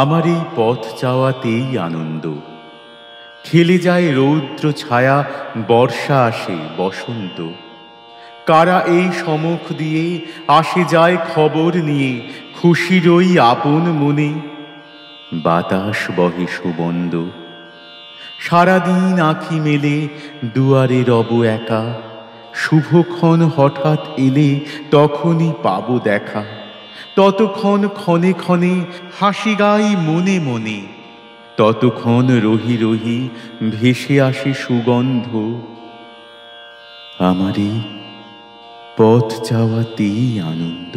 আমার এই পথ চাওয়াতেই আনন্দ। খেলে যায় রৌদ্র ছায়া, বর্ষা আসে বসন্ত। কারা এই সমুখ দিয়ে আসে যায় খবর নিয়ে, খুশিরই আপন মনে। বাতাস বহে সুবন্দ। সারাদিন আঁখি মেলে দুয়ারে রব একা, শুভক্ষণ হঠাৎ এলে তখনই পাবো দেখা। ততক্ষণ ক্ষণে ক্ষণে হাসি গাই মনে মনে, ততক্ষণ রহি রহি ভেসে আসে সুগন্ধ। আমারই পথ চাওয়াতেই আনন্দ।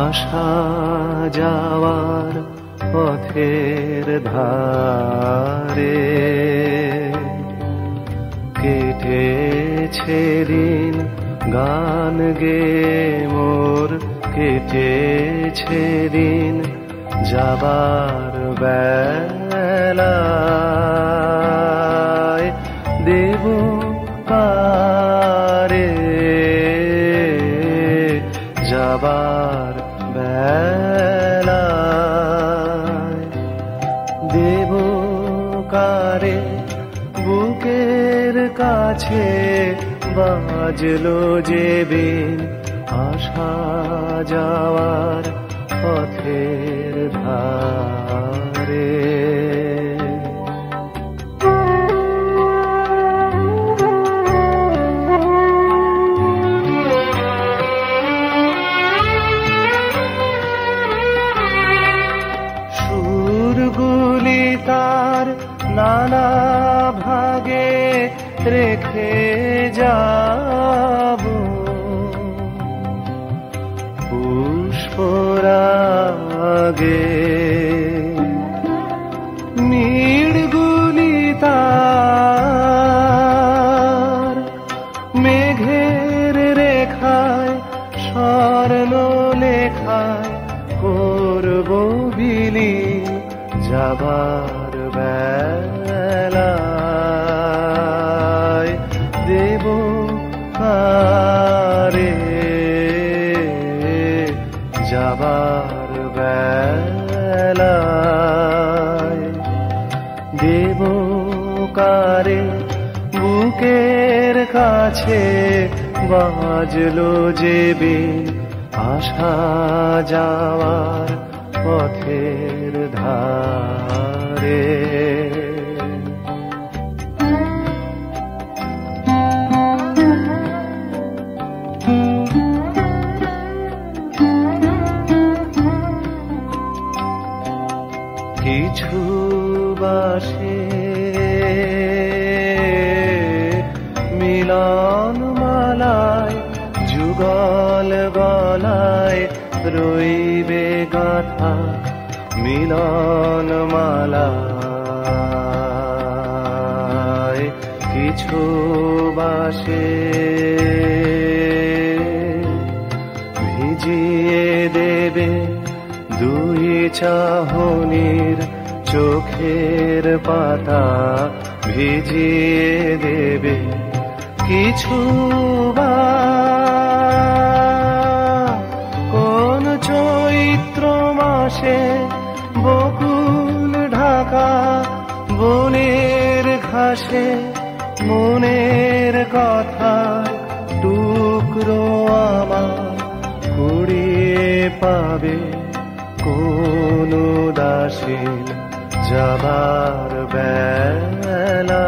আসা যাওয়ার পথের ধারে কেটেছে দিন গান গে মোর, কেটেছে দিন যাবার বেলায়। দেব পারে যাবার বেলায়, দেব কারে বুকের কাছে বাজলো যে বিন। আসা যাওয়ার পথের ধারে সুরগুলি তার নানা ভাগে রেখে যাব, পুষ্পরাগে নীড়গুলি তার মেঘের রেখায় স্বর্ণ লেখায় করব বিলীন যাবার বেলায়। দেব কারে যাবার বেলায়, দেব কারে বুকের কাছে বাজলো যে বিন। আসা যাওয়ার পথের ধারে কিছু বাসে মিলন মালায় যুগল গলায় রইবে গাথা। মিলন মালায় কিছু বাসে ভিজিয়ে দেবে দুই চাহনির চোখের পাতা। ভিজিয়ে দেবে কিছু বা কোন চৈত্র মাসে বকুল ঢাকা বনের ঘাসে মনের কথা টুকরো আমার কুড়িয়ে পাবে কোন দাসীর যাবার বেলায়।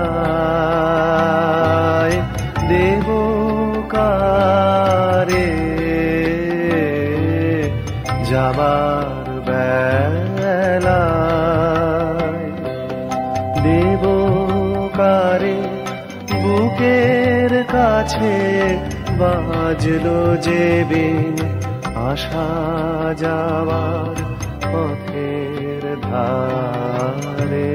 দেব কারে যাবার বেলায়, দেব কারে বুকের কাছে বাজলো যে বিন। আসা যাওয়ার পথের ধারে